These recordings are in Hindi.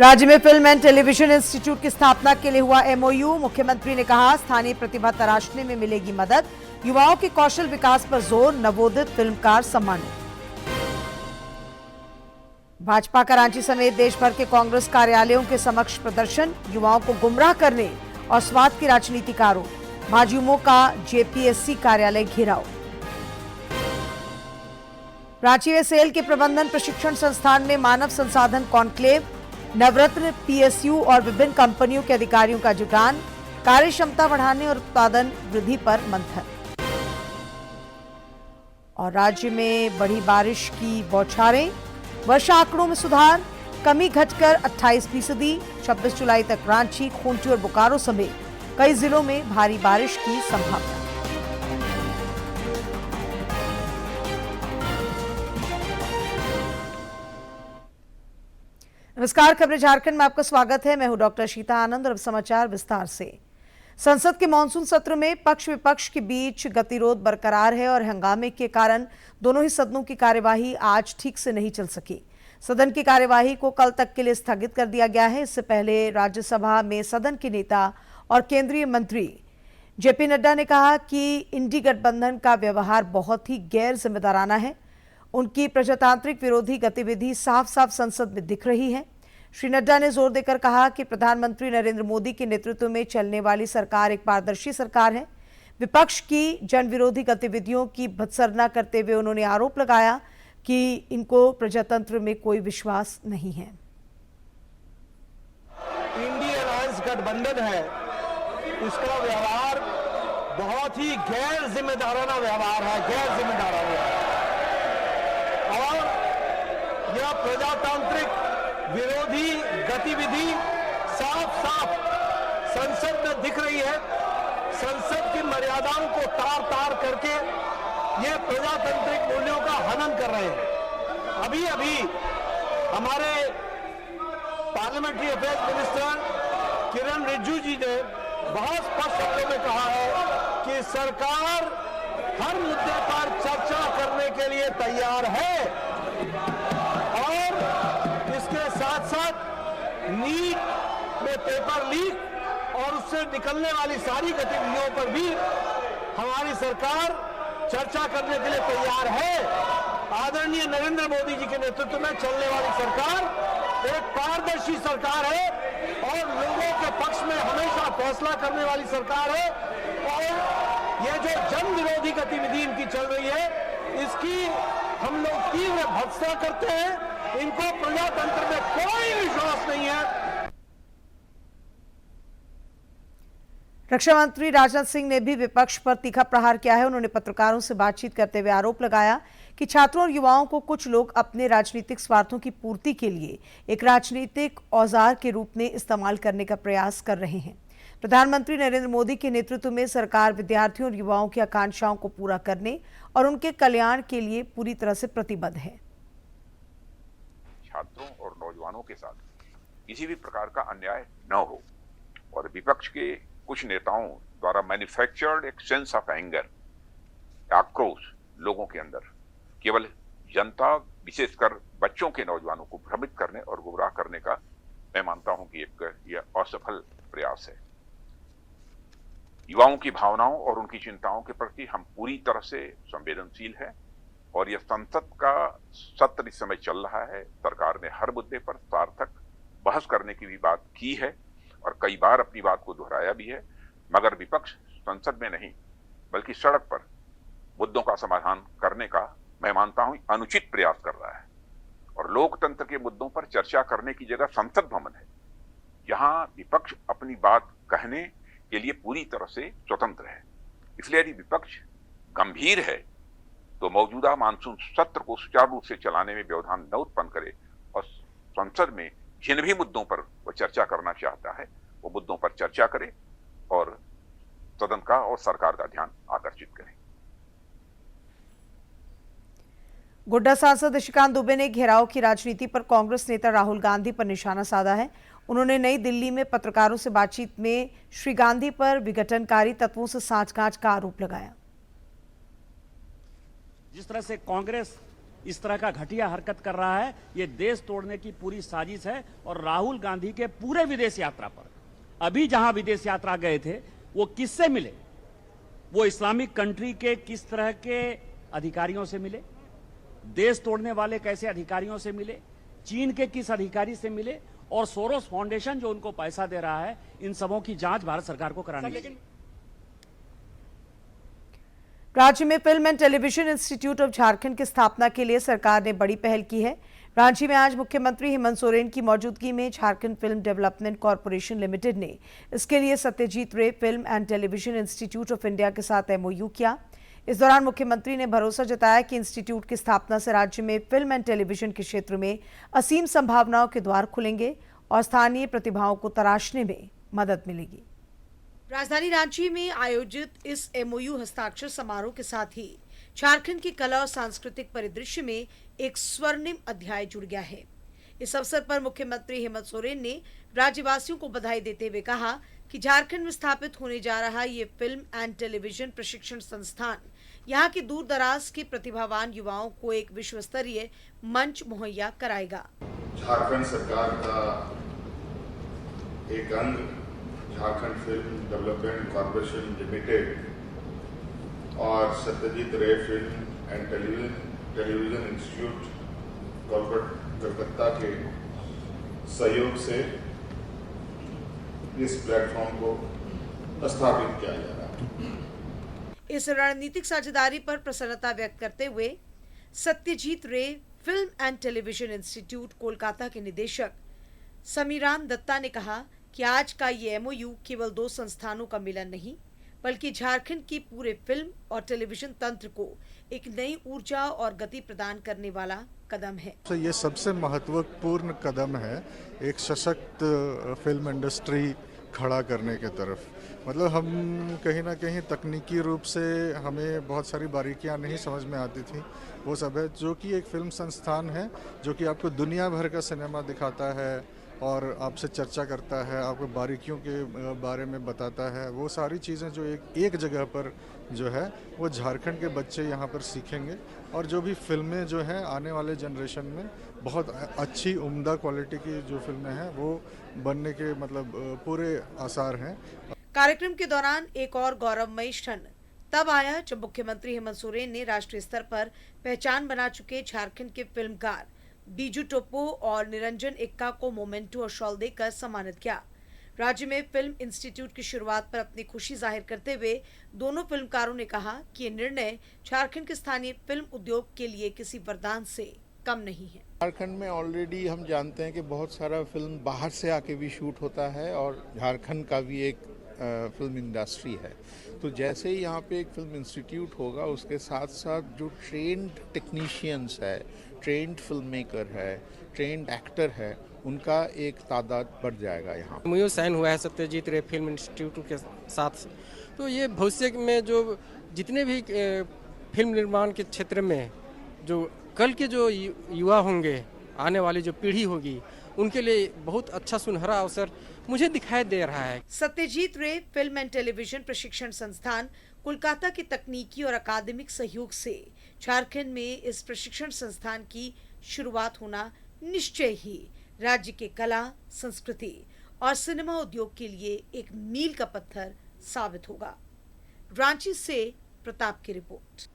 राज्य में फिल्म एंड टेलीविजन इंस्टीट्यूट की स्थापना के लिए हुआ एमओयू। मुख्यमंत्री ने कहा स्थानीय प्रतिभा तराशने में मिलेगी मदद। युवाओं के कौशल विकास पर जोर। नवोदित फिल्मकार सम्मानित। भाजपा का रांची समेत देश भर के कांग्रेस कार्यालयों के समक्ष प्रदर्शन। युवाओं को गुमराह करने और स्वार्थ की राजनीति का आरोप। भाजयुमो का जेपीएससी कार्यालय घेराव। रांची में सेल के प्रबंधन प्रशिक्षण संस्थान में मानव संसाधन कॉन्क्लेव। नवरत्न पीएसयू और विभिन्न कंपनियों के अधिकारियों का जुटान। कार्य क्षमता बढ़ाने और उत्पादन वृद्धि पर मंथन। और राज्य में बढ़ी बारिश की बौछारें। वर्षा आंकड़ों में सुधार। कमी घटकर 28%। 26 जुलाई तक रांची, खूंटी और बोकारो समेत कई जिलों में भारी बारिश की संभावना। नमस्कार, खबरें झारखंड में आपका स्वागत है। मैं हूं डॉक्टर शीता आनंद और अब समाचार विस्तार से। संसद के मानसून सत्र में पक्ष विपक्ष के बीच गतिरोध बरकरार है और हंगामे के कारण दोनों ही सदनों की कार्यवाही आज ठीक से नहीं चल सकी। सदन की कार्यवाही को कल तक के लिए स्थगित कर दिया गया है। इससे पहले राज्यसभा में सदन के नेता और केंद्रीय मंत्री जेपी नड्डा ने कहा कि इंडी गठबंधन का व्यवहार बहुत ही गैर जिम्मेदाराना है। उनकी प्रजातांत्रिक विरोधी गतिविधि साफ साफ संसद में दिख रही है। श्री नड्डा ने जोर देकर कहा कि प्रधानमंत्री नरेंद्र मोदी के नेतृत्व में चलने वाली सरकार एक पारदर्शी सरकार है। विपक्ष की जन विरोधी गतिविधियों की भत्सना करते हुए उन्होंने आरोप लगाया कि इनको प्रजातंत्र में कोई विश्वास नहीं है। इंडी अलायंस गठबंधन है, इसका व्यवहार बहुत ही गैर जिम्मेदाराना व्यवहार है, गैर जिम्मेदाराना। और यह प्रजातांत्रिक विरोधी गतिविधि साफ साफ संसद में दिख रही है। संसद की मर्यादाओं को तार तार करके ये प्रजातांत्रिक मूल्यों का हनन कर रहे हैं। अभी अभी हमारे पार्लियामेंट्री अफेयर्स मिनिस्टर किरण रिजिजू जी ने बहुत स्पष्ट शब्दों में कहा है कि सरकार हर मुद्दे पर चर्चा करने के लिए तैयार है और इसके साथ साथ नीट में पेपर लीक और उससे निकलने वाली सारी गतिविधियों पर भी हमारी सरकार चर्चा करने के लिए तैयार है। आदरणीय नरेंद्र मोदी जी के नेतृत्व में चलने वाली सरकार एक पारदर्शी सरकार है और लोगों के पक्ष में हमेशा फैसला करने वाली सरकार है। और ये जो जन विरोधी गतिविधि इनकी चल रही है, इसकी हम लोग तीव्र भर्त्सना करते हैं। इनको प्रजातंत्र में कोई विश्वास नहीं है। रक्षा मंत्री राजनाथ सिंह ने भी विपक्ष पर तीखा प्रहार किया है। उन्होंने पत्रकारों से बातचीत करते हुए आरोप लगाया कि छात्रों और युवाओं को कुछ लोग अपने राजनीतिक स्वार्थों की पूर्ति के लिए एक राजनीतिक औजार के रूप में इस्तेमाल करने का प्रयास कर रहे हैं। प्रधानमंत्री नरेंद्र मोदी के नेतृत्व में सरकार विद्यार्थियों और युवाओं की आकांक्षाओं को पूरा करने और उनके कल्याण के लिए पूरी तरह से प्रतिबद्ध है। छात्रों और नौजवानों के साथ किसी भी प्रकार का अन्याय न हो और विपक्ष के कुछ नेताओं द्वारा मैन्युफैक्चर्ड एक सेंस ऑफ एंगर, आक्रोश लोगों के अंदर केवल जनता, विशेषकर बच्चों के नौजवानों को भ्रमित करने और गुमराह करने का मैं मानता हूं कि यह असफल प्रयास है। युवाओं की भावनाओं और उनकी चिंताओं के प्रति हम पूरी तरह से संवेदनशील हैं और यह संसद का सत्र इस समय चल रहा है। सरकार ने हर मुद्दे पर सार्थक बहस करने की भी बात की है और कई बार अपनी बात को दोहराया भी है, मगर विपक्ष संसद में नहीं बल्कि सड़क पर मुद्दों का समाधान करने का मैं मानता हूं अनुचित प्रयास कर रहा है। और लोकतंत्र के मुद्दों पर चर्चा करने की जगह संसद भवन है, जहां विपक्ष अपनी बात कहने के लिए पूरी तरह से स्वतंत्र है। इसलिए यदि विपक्ष गंभीर है तो मौजूदा मानसून सत्र को सुचारू रूप से चलाने में व्यवधान न उत्पन्न करे और संसद में जिन भी मुद्दों पर वो चर्चा करना चाहता है वो मुद्दों पर चर्चा करे और सदन का और सरकार का ध्यान आकर्षित करे। गोड्डा सांसद निशिकांत दुबे ने घेराव की राजनीति पर कांग्रेस नेता राहुल गांधी पर निशाना साधा है। उन्होंने नई दिल्ली में पत्रकारों से बातचीत में श्री गांधी पर विघटनकारी तत्वों से सांठगांठ का आरोप लगाया। जिस तरह से कांग्रेस इस तरह का घटिया हरकत कर रहा है, ये देश तोड़ने की पूरी साजिश है। और राहुल गांधी के पूरे विदेश यात्रा पर, अभी जहां विदेश यात्रा गए थे, वो किससे मिले? वो इस्लामिक कंट्री के किस तरह के अधिकारियों से मिले? देश तोड़ने वाले कैसे अधिकारियों से मिले? चीन के किस अधिकारी से मिले? और सोरोस फाउंडेशन जो उनको पैसा दे रहा है, इन सबों की जांच भारत सरकार को करानी चाहिए। राज्य में film and television institute of Jharkhand की स्थापना के लिए सरकार ने बड़ी पहल की है। रांची में आज मुख्यमंत्री हेमंत सोरेन की मौजूदगी में Jharkhand film development corporation limited ने इसके लिए सत्यजीत रे film and television institute of India के साथ एमओयू किया। इस दौरान मुख्यमंत्री ने भरोसा जताया कि इंस्टीट्यूट की स्थापना से राज्य में फिल्म एंड टेलीविजन के क्षेत्र में असीम संभावनाओं के द्वार खुलेंगे और स्थानीय प्रतिभाओं को तराशने में मदद मिलेगी। राजधानी रांची में आयोजित इस एमओयू हस्ताक्षर समारोह के साथ ही झारखंड की कला और सांस्कृतिक परिदृश्य में एक स्वर्णिम अध्याय जुड़ गया है। इस अवसर पर मुख्यमंत्री हेमंत सोरेन ने राज्यवासियों को बधाई देते हुए कहा कि झारखंड में स्थापित होने जा रहा ये फिल्म एंड टेलीविजन प्रशिक्षण संस्थान यहाँ के दूर दराज के प्रतिभावान युवाओं को एक विश्व स्तरीय मंच मुहैया कराएगा। झारखंड सरकार का एक अंग Jharkhand film development corporation limited और सत्यजीत रे film and television institute Kolkata के सहयोग से इस प्लेटफॉर्म को स्थापित किया जा रहा है। इस रणनीतिक साझेदारी पर प्रसन्नता व्यक्त करते हुए सत्यजीत रे film and television institute Kolkata के निदेशक समीरान दत्ता ने कहा कि आज का ये एमओयू केवल दो संस्थानों का मिलन नहीं, बल्कि झारखंड की पूरे फिल्म और टेलीविजन तंत्र को एक नई ऊर्जा और गति प्रदान करने वाला कदम है। तो ये सबसे महत्वपूर्ण कदम है एक सशक्त फिल्म इंडस्ट्री खड़ा करने के तरफ। मतलब हम कहीं ना कहीं तकनीकी रूप से हमें बहुत सारी बारीकियां नहीं समझ में आती थी, वो सब है जो कि एक फिल्म संस्थान है जो कि आपको दुनिया भर का सिनेमा दिखाता है और आपसे चर्चा करता है, आपको बारीकियों के बारे में बताता है। वो सारी चीज़ें जो एक जगह पर जो है वो झारखंड के बच्चे यहाँ पर सीखेंगे और जो भी फिल्में जो हैं आने वाले जनरेशन में बहुत अच्छी उम्दा क्वालिटी की जो फिल्में हैं वो बनने के मतलब पूरे आसार हैं। कार्यक्रम के दौरान एक और गौरवमयी क्षण तब आया जब मुख्यमंत्री हेमंत सोरेन ने राष्ट्रीय स्तर पर पहचान बना चुके झारखंड के फिल्मकार बीजू टोप्पो और निरंजन इक्का को मोमेंटो और शॉल देकर सम्मानित किया। राज्य में फिल्म इंस्टीट्यूट की शुरुआत पर अपनी खुशी जाहिर करते हुए दोनों फिल्मकारों ने कहा कि ये निर्णय झारखंड के स्थानीय फिल्म उद्योग के लिए किसी वरदान से कम नहीं है। झारखंड में ऑलरेडी हम जानते हैं कि बहुत सारा फिल्म बाहर से आके भी शूट होता है और झारखंड का भी एक फिल्म इंडस्ट्री है। तो जैसे ही यहाँ पे एक फिल्म इंस्टीट्यूट होगा उसके साथ साथ जो ट्रेंड टेक्नीशियंस है, ट्रेंड फिल्म मेकर है, ट्रेंड एक्टर है, उनका एक तादाद बढ़ जाएगा। यहाँ एमओयू साइन हुआ है सत्यजीत रे फिल्म इंस्टीट्यूट के साथ, तो ये भविष्य में जो जितने भी फिल्म निर्माण के क्षेत्र में जो कल के जो युवा होंगे, आने वाली जो पीढ़ी होगी, उनके लिए बहुत अच्छा सुनहरा अवसर मुझे दिखाई दे रहा है। सत्यजीत रे फिल्म एंड टेलीविजन प्रशिक्षण संस्थान कोलकाता के तकनीकी और अकादमिक सहयोग से झारखंड में इस प्रशिक्षण संस्थान की शुरुआत होना निश्चय ही राज्य के कला, संस्कृति और सिनेमा उद्योग के लिए एक मील का पत्थर साबित होगा। रांची से प्रताप की रिपोर्ट।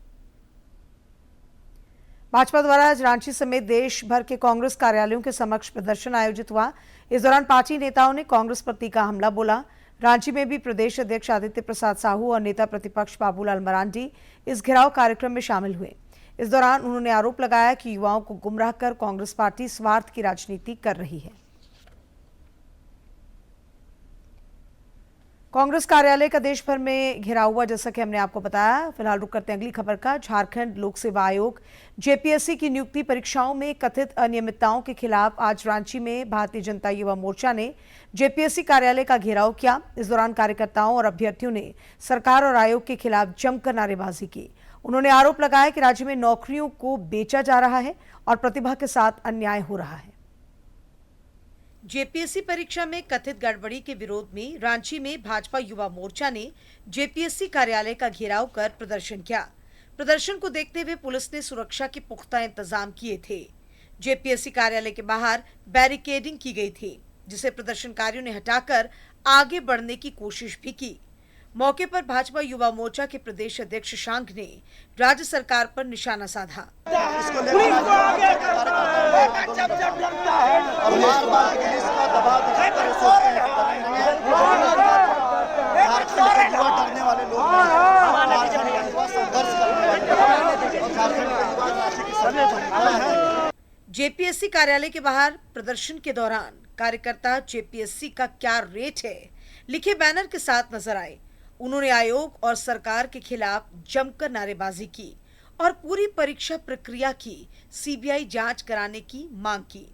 भाजपा द्वारा आज रांची समेत देश भर के कांग्रेस कार्यालयों के समक्ष प्रदर्शन आयोजित हुआ। इस दौरान पार्टी नेताओं ने कांग्रेस पर तीखा हमला बोला। रांची में भी प्रदेश अध्यक्ष आदित्य प्रसाद साहू और नेता प्रतिपक्ष बाबूलाल मरांडी इस घेराव कार्यक्रम में शामिल हुए। इस दौरान उन्होंने आरोप लगाया कि युवाओं को गुमराह कर कांग्रेस पार्टी स्वार्थ की राजनीति कर रही है। कांग्रेस कार्यालय का देश भर में घेराव हुआ, जैसा कि हमने आपको बताया। फिलहाल रुक करते हैं अगली खबर का। झारखंड लोक सेवा आयोग जेपीएससी की नियुक्ति परीक्षाओं में कथित अनियमितताओं के खिलाफ आज रांची में भारतीय जनता युवा मोर्चा ने जेपीएससी कार्यालय का घेराव किया। इस दौरान कार्यकर्ताओं और अभ्यर्थियों ने सरकार और आयोग के खिलाफ जमकर नारेबाजी की। उन्होंने आरोप लगाया कि राज्य में नौकरियों को बेचा जा रहा है और प्रतिभा के साथ अन्याय हो रहा है। जेपीएससी परीक्षा में कथित गड़बड़ी के विरोध में रांची में भाजपा युवा मोर्चा ने जेपीएससी कार्यालय का घेराव कर प्रदर्शन किया। प्रदर्शन को देखते हुए पुलिस ने सुरक्षा के पुख्ता इंतजाम किए थे। जेपीएससी कार्यालय के बाहर बैरिकेडिंग की गई थी, जिसे प्रदर्शनकारियों ने हटाकर आगे बढ़ने की कोशिश भी की। मौके पर भाजपा युवा मोर्चा के प्रदेश अध्यक्ष शशांक ने राज्य सरकार पर निशाना साधा। जेपीएससी कार्यालय के बाहर प्रदर्शन के दौरान कार्यकर्ता जेपीएससी का क्या रेट है लिखे बैनर के साथ नजर आए। उन्होंने आयोग और सरकार के खिलाफ जमकर नारेबाजी की और पूरी परीक्षा प्रक्रिया की सीबीआई जांच कराने की मांग की।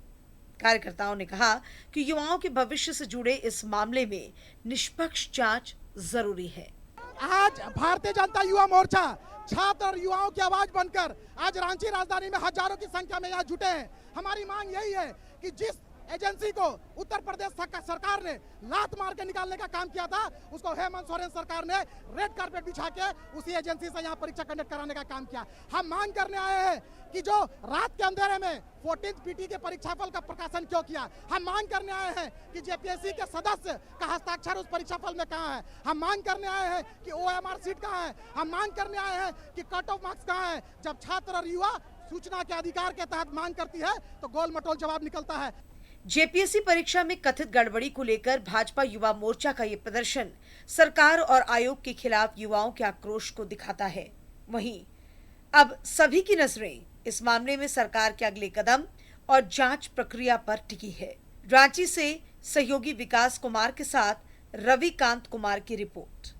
कार्यकर्ताओं ने कहा कि युवाओं के भविष्य से जुड़े इस मामले में निष्पक्ष जांच जरूरी है। आज भारतीय जनता युवा मोर्चा छात्र और युवाओं की आवाज बनकर आज रांची राजधानी में हजारों की संख्या में यहाँ जुटे हैं। हमारी मांग यही है कि जिस एजेंसी को उत्तर प्रदेश सरकार ने लात मार के निकालने का काम किया था, उसको हेमंत सोरेन सरकार ने रेड कार्पेट बिछा के उसी एजेंसी से यहाँ परीक्षा कंडक्ट कराने का काम किया। हम मांग करने आए हैं कि जो रात के अंधेरे में 14th पीटी के परीक्षाफल का प्रकाशन क्यों किया। हम मांग करने आए हैं कि जेपीएससी के सदस्य का हस्ताक्षर उस परीक्षाफल में कहाँ है। हम मांग करने आए हैं कि ओएमआर सीट कहाँ है। हम मांग करने आए हैं कि कट ऑफ मार्क्स कहाँ है। जब छात्र और युवा सूचना के अधिकार के तहत मांग करती है तो गोल मटोल जवाब निकलता है। जेपीएससी परीक्षा में कथित गड़बड़ी को लेकर भाजपा युवा मोर्चा का ये प्रदर्शन सरकार और आयोग के खिलाफ युवाओं के आक्रोश को दिखाता है। वहीं अब सभी की नजरें इस मामले में सरकार के अगले कदम और जांच प्रक्रिया पर टिकी है। रांची से सहयोगी विकास कुमार के साथ रविकांत कुमार की रिपोर्ट।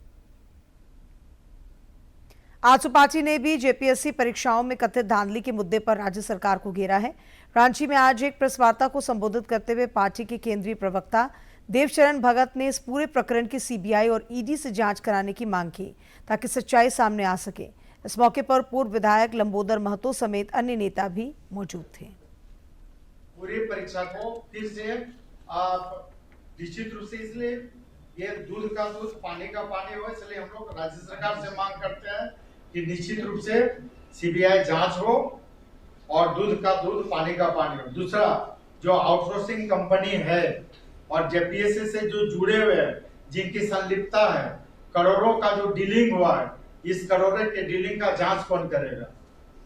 आजसू पार्टी ने भी जेपीएससी परीक्षाओं में कथित धांधली के मुद्दे पर राज्य सरकार को घेरा है। रांची में आज एक प्रेस वार्ता को संबोधित करते हुए पार्टी के केंद्रीय प्रवक्ता देवचरण भगत ने इस पूरे प्रकरण की सीबीआई और ईडी से जांच कराने की मांग की ताकि सच्चाई सामने आ सके। इस मौके पर पूर्व विधायक लंबोदर महतो समेत अन्य नेता भी मौजूद थे। पूरी परीक्षा को फिर से निश्चित रूप से इसलिए ये दूध का दूध पानी का पानी हो, इसलिए हम लोग राज्य सरकार से मांग करते हैं कि निश्चित रूप से सीबीआई जांच हो और दूध का दूध पानी का पानी हो। दूसरा, जो आउटसोर्सिंग कंपनी है और जेपीएससी से जो जुड़े हुए हैं, जिनकी संलिप्तता है, करोड़ों का जो डीलिंग हुआ है, इस करोड़ों के डीलिंग का जांच कौन करेगा?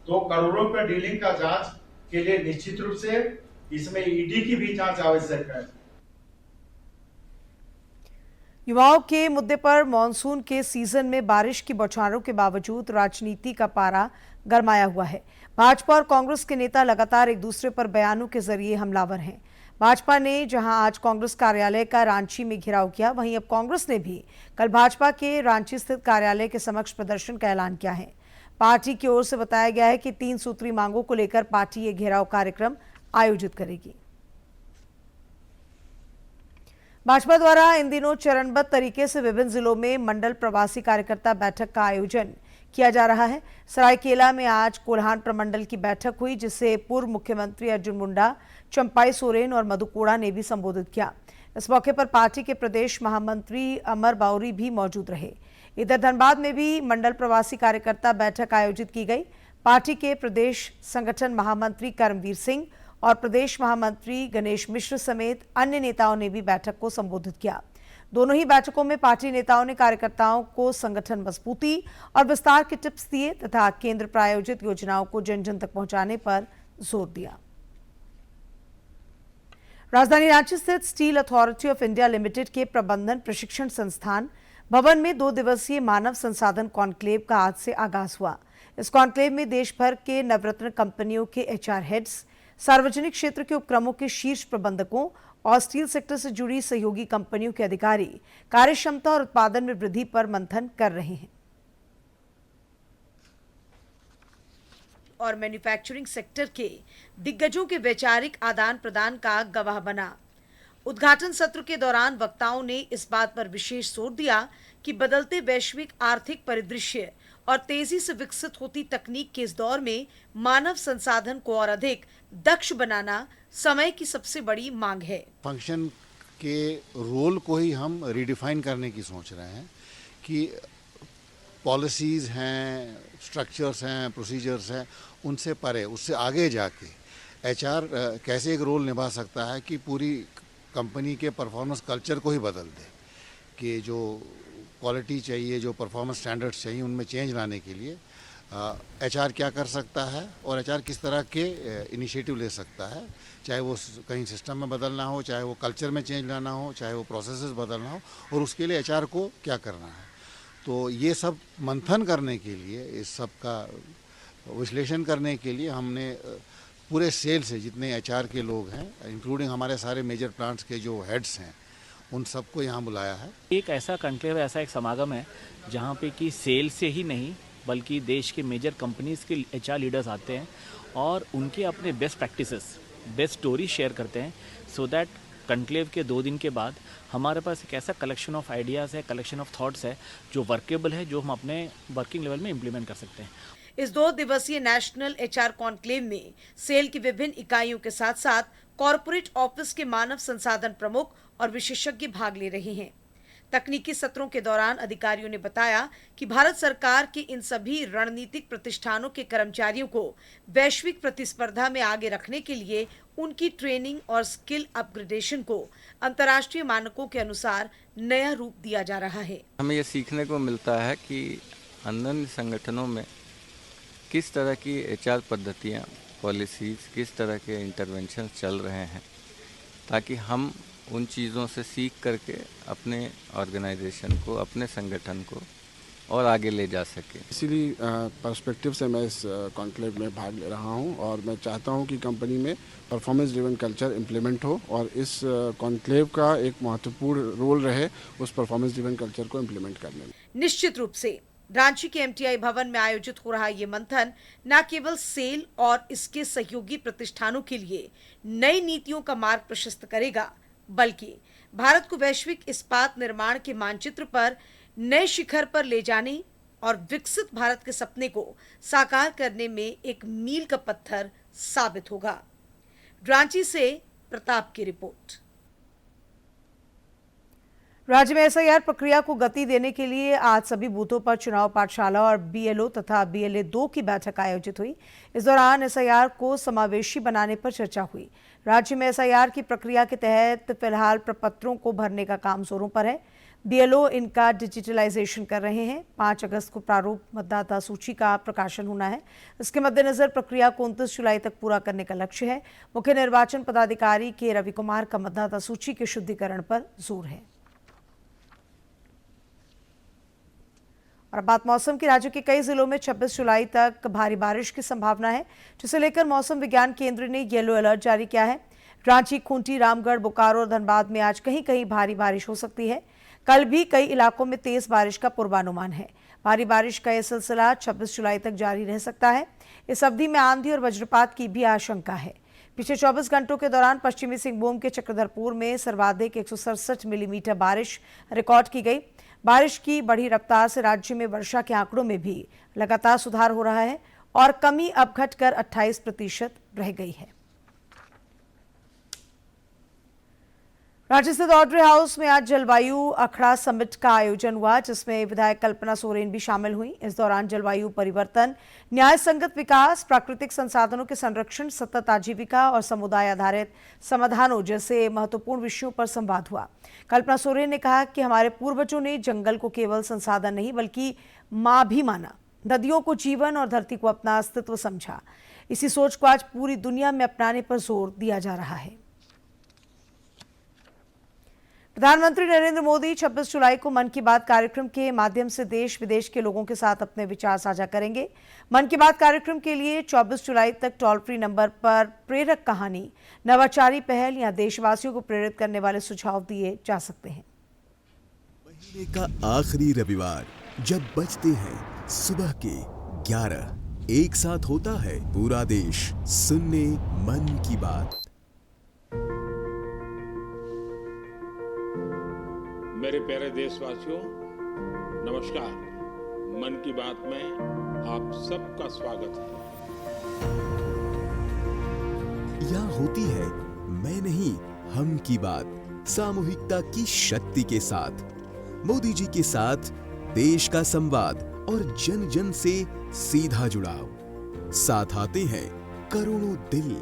तो करोड़ों के डीलिंग का जांच के लिए निश्चित रूप से इसमें ईडी की भी जांच आवश्यक है। युवाओं के मुद्दे पर मानसून के सीजन में बारिश की बौछारों के बावजूद राजनीति का पारा गरमाया हुआ है। भाजपा और कांग्रेस के नेता लगातार एक दूसरे पर बयानों के जरिए हमलावर हैं। भाजपा ने जहां आज कांग्रेस कार्यालय का रांची में घेराव किया, वहीं अब कांग्रेस ने भी कल भाजपा के रांची स्थित कार्यालय के समक्ष प्रदर्शन का ऐलान किया है। पार्टी की ओर से बताया गया है कि 3 सूत्री मांगों को लेकर पार्टी ये घेराव कार्यक्रम आयोजित करेगी। भाजपा द्वारा इन दिनों चरणबद्ध तरीके से विभिन्न जिलों में मंडल प्रवासी कार्यकर्ता बैठक का आयोजन किया जा रहा है। सरायकेला में आज कोल्हान प्रमंडल की बैठक हुई, जिसे पूर्व मुख्यमंत्री अर्जुन मुंडा, चंपाई सोरेन और मधु कोड़ा ने भी संबोधित किया। इस मौके पर पार्टी के प्रदेश महामंत्री अमर बाउरी भी मौजूद रहे। इधर धनबाद में भी मंडल प्रवासी कार्यकर्ता बैठक आयोजित की गई। पार्टी के प्रदेश संगठन महामंत्री कर्मवीर सिंह और प्रदेश महामंत्री गणेश मिश्र समेत अन्य नेताओं ने भी बैठक को संबोधित किया। दोनों ही बैठकों में पार्टी नेताओं ने कार्यकर्ताओं को संगठन मजबूती और विस्तार के टिप्स दिए तथा केंद्र प्रायोजित योजनाओं को जन जन तक पहुंचाने पर जोर दिया। राजधानी रांची स्थित steel authority of India limited के प्रबंधन प्रशिक्षण संस्थान भवन में 2 दिवसीय मानव संसाधन कॉन्क्लेव का आज से आगाज हुआ। इस कॉन्क्लेव में देश भर के नवरत्न कंपनियों के एचआर हेड्स, सार्वजनिक क्षेत्र के उपक्रमों के शीर्ष प्रबंधकों और स्टील सेक्टर से जुड़ी सहयोगी कंपनियों के अधिकारी कार्यक्षमता और उत्पादन में वृद्धि पर मंथन कर रहे हैं और मैन्युफैक्चरिंग सेक्टर के दिग्गजों के वैचारिक आदान प्रदान का गवाह बना। उद्घाटन सत्र के दौरान वक्ताओं ने इस बात पर विशेष जोर दिया कि बदलते वैश्विक आर्थिक परिदृश्य और तेजी से विकसित होती तकनीक के इस दौर में मानव संसाधन को और अधिक दक्ष बनाना समय की सबसे बड़ी मांग है। फंक्शन के रोल को ही हम रिडिफाइन करने की सोच रहे हैं कि पॉलिसीज़ हैं, स्ट्रक्चर्स हैं, प्रोसीजर्स हैं, उनसे परे, उससे आगे जाके एचआर कैसे एक रोल निभा सकता है कि पूरी कंपनी के परफॉर्मेंस कल्चर को ही बदल दे, कि जो क्वालिटी चाहिए, जो परफॉर्मेंस स्टैंडर्ड्स चाहिए, उनमें चेंज लाने के लिए एचआर क्या कर सकता है और एचआर किस तरह के इनिशिएटिव ले सकता है, चाहे वो कहीं सिस्टम में बदलना हो, चाहे वो कल्चर में चेंज लाना हो, चाहे वो प्रोसेसेस बदलना हो, और उसके लिए एचआर को क्या करना है। तो ये सब मंथन करने के लिए, इस सब का विश्लेषण करने के लिए हमने पूरे सेल से जितने एचआर के लोग हैं, इंक्लूडिंग हमारे सारे मेजर प्लांट्स के जो हेड्स हैं, उन सबको यहाँ बुलाया है। एक ऐसा कॉन्क्लेव, ऐसा एक समागम है जहाँ पे कि सेल से ही नहीं बल्कि देश के मेजर कंपनीज के एचआर लीडर्स आते हैं और उनके अपने best practices, best story share करते हैं, सो दैट कॉन्क्लेव के 2 दिन के बाद हमारे पास एक ऐसा कलेक्शन ऑफ आइडियाज़ है, कलेक्शन ऑफ थॉट्स है जो वर्केबल है, जो हम अपने वर्किंग लेवल में इम्प्लीमेंट कर सकते हैं। इस 2 दिवसीय नेशनल एचआर कॉन्क्लेव में सेल की विभिन्न इकाइयों के साथ साथ कॉरपोरेट ऑफिस के मानव संसाधन प्रमुख और विशेषज्ञ भाग ले रहे हैं। तकनीकी सत्रों के दौरान अधिकारियों ने बताया कि भारत सरकार के इन सभी रणनीतिक प्रतिष्ठानों के कर्मचारियों को वैश्विक प्रतिस्पर्धा में आगे रखने के लिए उनकी ट्रेनिंग और स्किल अपग्रेडेशन को अंतर्राष्ट्रीय मानकों के अनुसार नया रूप दिया जा रहा है। हमें ये सीखने को मिलता है कि अन्य संगठनों में किस तरह की एचआर पद्धतियाँ, पॉलिसीज़, किस तरह के इंटरवेंशन चल रहे हैं, ताकि हम उन चीज़ों से सीख करके अपने ऑर्गेनाइजेशन को, अपने संगठन को और आगे ले जा सके। इसीलिए पर्सपेक्टिव से मैं इस कॉन्क्लेव में भाग ले रहा हूं और मैं चाहता हूं कि कंपनी में परफॉर्मेंस ड्रिवन कल्चर इम्प्लीमेंट हो और इस कॉन्क्लेव का एक महत्वपूर्ण रोल रहे उस परफॉर्मेंस ड्रिवन कल्चर को इम्प्लीमेंट करने में। निश्चित रूप से रांची के एमटीआई भवन में आयोजित हो रहा ये मंथन न केवल सेल और इसके सहयोगी प्रतिष्ठानों के लिए नई नीतियों का मार्ग प्रशस्त करेगा, बल्कि भारत को वैश्विक इस्पात निर्माण के मानचित्र पर नए शिखर पर ले जाने और विकसित भारत के सपने को साकार करने में एक मील का पत्थर साबित होगा। रांची से प्रताप की रिपोर्ट। राज्य में एसआईआर प्रक्रिया को गति देने के लिए आज सभी बूथों पर चुनाव पाठशाला और बीएलओ तथा बीएलए 2 की बैठक आयोजित हुई। इस दौरान एसआईआर को समावेशी बनाने पर चर्चा हुई। राज्य में एसआईआर की प्रक्रिया के तहत फिलहाल प्रपत्रों को भरने का काम जोरों पर है। बीएलओ इनका डिजिटलाइजेशन कर रहे हैं। 5 अगस्त को प्रारूप मतदाता सूची का प्रकाशन होना है। इसके मद्देनजर प्रक्रिया को 29 जुलाई तक पूरा करने का लक्ष्य है। मुख्य निर्वाचन पदाधिकारी के रवि कुमार का मतदाता सूची के शुद्धिकरण पर जोर है। और बात मौसम की। राज्य के कई जिलों में 26 जुलाई तक भारी बारिश की संभावना है, जिसे लेकर मौसम विज्ञान केंद्र ने येलो अलर्ट जारी किया है। रांची, खूंटी, रामगढ़, बोकारो और धनबाद में आज कहीं कहीं भारी बारिश हो सकती है। कल भी कई इलाकों में तेज बारिश का पूर्वानुमान है। भारी बारिश का यह सिलसिला 26 जुलाई तक जारी रह सकता है। इस अवधि में आंधी और वज्रपात की भी आशंका है। पिछले 24 घंटों के दौरान पश्चिमी सिंहभूम के चक्रधरपुर में सर्वाधिक 167 मिलीमीटर बारिश रिकॉर्ड की गई। बारिश की बढ़ी रफ्तार से राज्य में वर्षा के आंकड़ों में भी लगातार सुधार हो रहा है और कमी अब घटकर 28% रह गई है। रांची स्थित ऑड्रे हाउस में आज जलवायु अखड़ा समिट का आयोजन हुआ, जिसमें विधायक कल्पना सोरेन भी शामिल हुई। इस दौरान जलवायु परिवर्तन, न्याय संगत विकास, प्राकृतिक संसाधनों के संरक्षण, सतत आजीविका और समुदाय आधारित समाधानों जैसे महत्वपूर्ण विषयों पर संवाद हुआ। कल्पना सोरेन ने कहा कि हमारे पूर्वजों ने जंगल को केवल संसाधन नहीं बल्कि मां भी माना, नदियों को जीवन और धरती को अपना अस्तित्व समझा। इसी सोच को आज पूरी दुनिया में अपनाने पर जोर दिया जा रहा है। प्रधानमंत्री नरेंद्र मोदी 26 जुलाई को मन की बात कार्यक्रम के माध्यम से देश विदेश के लोगों के साथ अपने विचार साझा करेंगे। मन की बात कार्यक्रम के लिए 24 जुलाई तक टोल फ्री नंबर पर प्रेरक कहानी, नवाचारी पहल या देशवासियों को प्रेरित करने वाले सुझाव दिए जा सकते हैं। महीने का आखिरी रविवार जब बजते हैं सुबह के 11, एक साथ होता है पूरा देश सुनने मन की बात। मेरे प्यारे देशवासियों, नमस्कार। मन की बात में आप सबका स्वागत है। यहाँ होती है मैं नहीं हम की बात, सामूहिकता की शक्ति के साथ। मोदी जी के साथ देश का संवाद और जन जन से सीधा जुड़ाव। साथ आते हैं करोड़ों दिल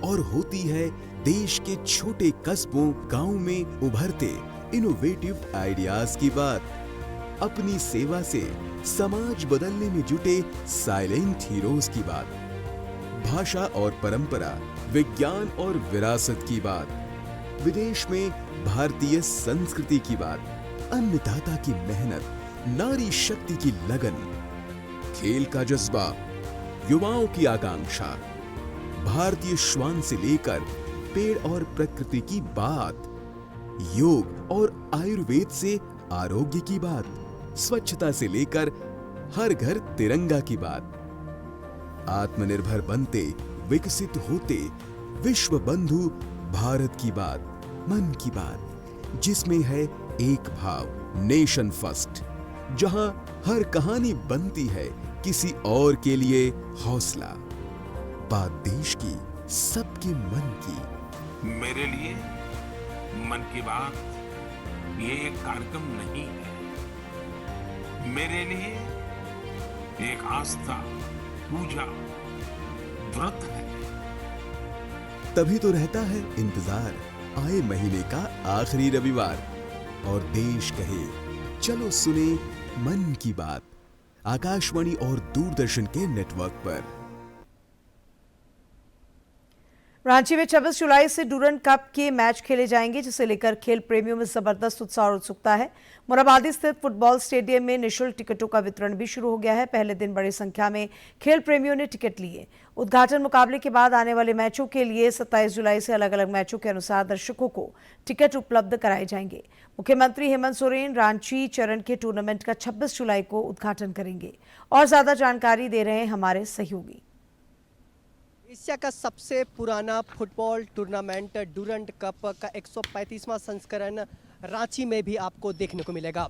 और होती है देश के छोटे कस्बों गांव में उभरते इनोवेटिव आइडियाज की बात। अपनी सेवा से समाज बदलने में जुटे साइलेंट हीरोज की बात। भाषा और परंपरा, विज्ञान और विरासत की बात। विदेश में भारतीय संस्कृति की बात। अन्नदाता की मेहनत, नारी शक्ति की लगन, खेल का जज्बा, युवाओं की आकांक्षा, भारतीय श्वान से लेकर पेड़ और प्रकृति की बात, योग और आयुर्वेद से आरोग्य की बात, स्वच्छता से लेकर हर घर तिरंगा की बात। आत्मनिर्भर बनते, विकसित होते, विश्व बंधु भारत की बात, मन की बात, जिसमें है एक भाव, नेशन फर्स्ट, जहां हर कहानी बनती है किसी और के लिए हौसला। बात देश की, सबके मन की। मेरे लिए मन की बात ये एक कार्यक्रम नहीं है, मेरे लिए एक आस्था, पूजा, व्रत है। तभी तो रहता है इंतजार आए महीने का आखिरी रविवार और देश कहे चलो सुने मन की बात, आकाशवाणी और दूरदर्शन के नेटवर्क पर। रांची में 26 जुलाई से डूरंड कप के मैच खेले जाएंगे, जिसे लेकर खेल प्रेमियों में जबरदस्त उत्साह और उत्सुकता है। मोराबादी स्थित फुटबॉल स्टेडियम में निःशुल्क टिकटों का वितरण भी शुरू हो गया है। पहले दिन बड़ी संख्या में खेल प्रेमियों ने टिकट लिए। उद्घाटन मुकाबले के बाद आने वाले मैचों के लिए 27 जुलाई से अलग अलग मैचों के अनुसार दर्शकों को टिकट उपलब्ध कराए जाएंगे। मुख्यमंत्री हेमंत सोरेन रांची चरण के टूर्नामेंट का 26 जुलाई को उद्घाटन करेंगे। और ज्यादा जानकारी दे रहे हैं हमारे सहयोगी। एशिया का सबसे पुराना फुटबॉल टूर्नामेंट डूरंड कप का 135वां संस्करण रांची में भी आपको देखने को मिलेगा।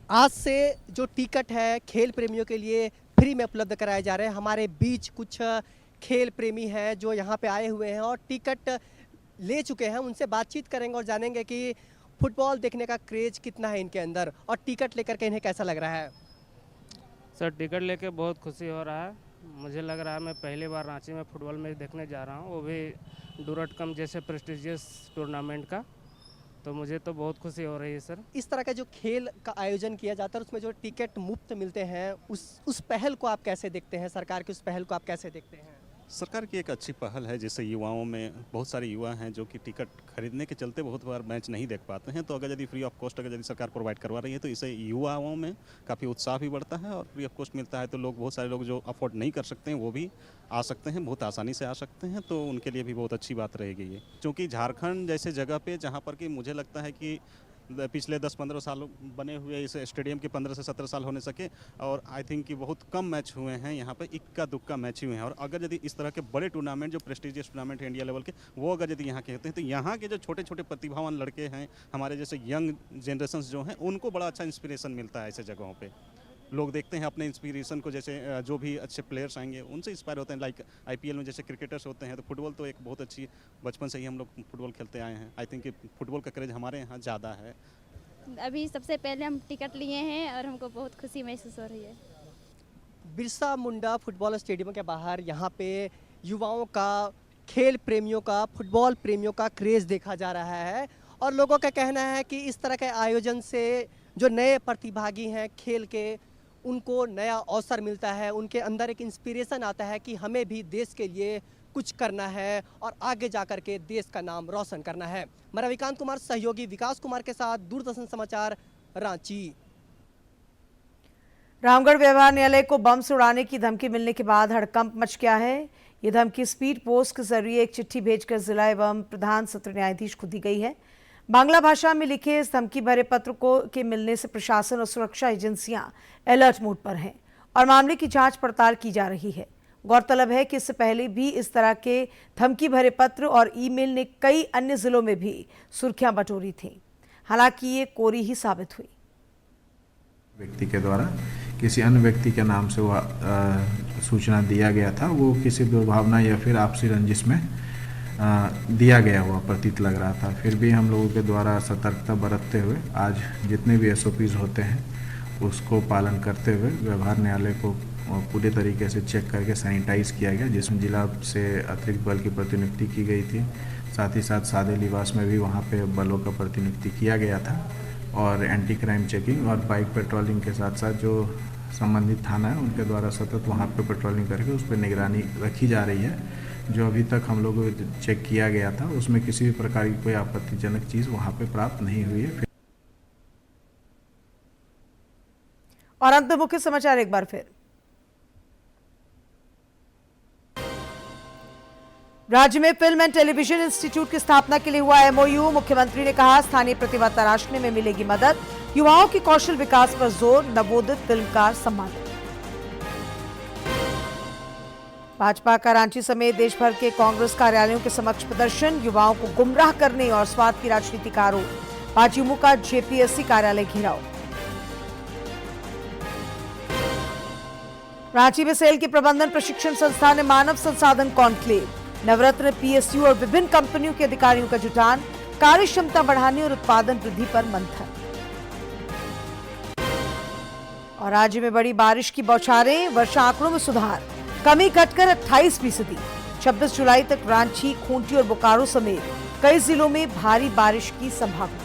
आज से जो टिकट है खेल प्रेमियों के लिए फ्री में उपलब्ध कराए जा रहे हैं। हमारे बीच कुछ खेल प्रेमी हैं जो यहाँ पे आए हुए हैं और टिकट ले चुके हैं। उनसे बातचीत करेंगे और जानेंगे कि फुटबॉल देखने का क्रेज कितना है इनके अंदर और टिकट लेकर के इन्हें कैसा लग रहा है। सर टिकट लेके बहुत खुशी हो रहा है। मुझे लग रहा है मैं पहली बार रांची में फुटबॉल मैच देखने जा रहा हूँ, वो भी डूरंड कप जैसे प्रेस्टिजियस टूर्नामेंट का, तो मुझे तो बहुत खुशी हो रही है सर। इस तरह का जो खेल का आयोजन किया जाता है उसमें जो टिकट मुफ्त मिलते हैं उस पहल को आप कैसे देखते हैं, सरकार की उस पहल को आप कैसे देखते हैं? सरकार की एक अच्छी पहल है, जैसे युवाओं में बहुत सारे युवा हैं जो कि टिकट खरीदने के चलते बहुत बार मैच नहीं देख पाते हैं, तो अगर यदि फ्री ऑफ कॉस्ट अगर यदि सरकार प्रोवाइड करवा रही है तो इससे युवाओं में काफ़ी उत्साह भी बढ़ता है और फ्री ऑफ कॉस्ट मिलता है तो लोग, बहुत सारे लोग जो अफोर्ड नहीं कर सकते हैं वो भी आ सकते हैं, बहुत आसानी से आ सकते हैं, तो उनके लिए भी बहुत अच्छी बात रहेगी ये। क्योंकि झारखंड जैसे जगह पे जहाँ पर कि मुझे लगता है कि पिछले 10-15 साल बने हुए इस स्टेडियम के 15 से 17 साल होने सके और आई थिंक कि बहुत कम मैच हुए हैं यहाँ पे, इक्का दुक्का मैच ही हुए हैं। और अगर यदि इस तरह के बड़े टूर्नामेंट जो प्रेस्टिजियस टूर्नामेंट है इंडिया लेवल के, वो अगर यदि यहाँ के होते हैं तो यहाँ के जो छोटे छोटे प्रतिभावान लड़के हैं, हमारे जैसे यंग जनरेशन्स जो हैं, उनको बड़ा अच्छा इंस्पिरेशन मिलता है ऐसे जगहों पर। लोग देखते हैं अपने इंस्पिरेशन को, जैसे जो भी अच्छे प्लेयर्स आएंगे उनसे इंस्पायर होते हैं। लाइक आईपीएल में जैसे क्रिकेटर्स होते हैं, तो फुटबॉल तो एक बहुत अच्छी, बचपन से ही हम लोग फुटबॉल खेलते आए हैं। आई थिंक कि फुटबॉल का क्रेज हमारे यहाँ ज़्यादा है। अभी सबसे पहले हम टिकट लिए हैं और हमको बहुत खुशी महसूस हो रही है। बिरसा मुंडा फुटबॉल स्टेडियम के बाहर यहाँ पे युवाओं का, खेल प्रेमियों का, फुटबॉल प्रेमियों का क्रेज़ देखा जा रहा है और लोगों का कहना है कि इस तरह के आयोजन से जो नए प्रतिभागी हैं खेल के, उनको नया अवसर मिलता है, उनके अंदर एक इंस्पिरेशन आता है कि हमें भी देश के लिए कुछ करना है और आगे जाकर के देश का नाम रोशन करना है। मैं रविकांत कुमार, सहयोगी विकास कुमार के साथ, दूरदर्शन समाचार, रांची। रामगढ़ व्यवहार न्यायालय को बम से उड़ाने की धमकी मिलने के बाद हड़कंप मच गया है। ये धमकी स्पीड पोस्ट के जरिए एक चिट्ठी भेजकर जिला एवं प्रधान सत्र न्यायाधीश को दी गई है। बांग्ला भाषा में लिखे इस धमकी भरे पत्र के मिलने से प्रशासन और सुरक्षा एजेंसियां अलर्ट मोड पर हैं और मामले की जांच पड़ताल की जा रही है। गौरतलब है कि इससे पहले भी इस तरह के धमकी भरे पत्र और ईमेल ने कई अन्य जिलों में भी सुर्खियां बटोरी थीं। हालांकि ये कोरी ही साबित हुई। व्यक्ति के द्वारा किसी अन्य व्यक्ति के नाम से वह सूचना दिया गया था, वो किसी दुर्भावना या फिर आपसी रंजिश में दिया गया हुआ प्रतीत लग रहा था। फिर भी हम लोगों के द्वारा सतर्कता बरतते हुए आज जितने भी SOPs होते हैं उसको पालन करते हुए व्यवहार न्यायालय को पूरे तरीके से चेक करके सैनिटाइज किया गया, जिसमें जिला से अतिरिक्त बल की प्रतिनियुक्ति की गई थी। साथ ही साथ सादे लिबास में भी वहाँ पे बलों का प्रतिनियुक्ति किया गया था और एंटी क्राइम चेकिंग और बाइक पेट्रोलिंग के साथ साथ जो संबंधित थाना है उनके द्वारा सतत वहाँ पे पेट्रोलिंग करके उस पर निगरानी रखी जा रही है। जो अभी तक हम लोगों को चेक किया गया था उसमें किसी भी प्रकार की कोई आपत्तिजनक चीज़ वहाँ पे प्राप्त नहीं हुई है। और अंत में मुख्य समाचार एक बार फिर। राज्य में फिल्म एंड टेलीविजन इंस्टीट्यूट की स्थापना के लिए हुआ एमओयू। मुख्यमंत्री ने कहा स्थानीय प्रतिभा तराशने में मिलेगी मदद। युवाओं के कौशल विकास पर जोर। नवोदित फिल्मकार सम्मानित। भाजपा का रांची समेत देश भर के कांग्रेस कार्यालयों के समक्ष प्रदर्शन। युवाओं को गुमराह करने और स्वार्थ की राजनीति का आरोप। पाचीमू का जेपीएससी कार्यालय घेराव। रांची में सेल के प्रबंधन प्रशिक्षण संस्थान ने मानव संसाधन कॉन्क्लेव। नवरत्न पीएसयू और विभिन्न कंपनियों के अधिकारियों का जुटान। कार्य क्षमता बढ़ाने और उत्पादन वृद्धि पर मंथन। और राज्य में बड़ी बारिश की बौछारें। वर्षा आंकड़ों में सुधार। कमी घटकर 28%। 26 जुलाई तक रांची, खूंटी और बोकारो समेत कई जिलों में भारी बारिश की संभावना।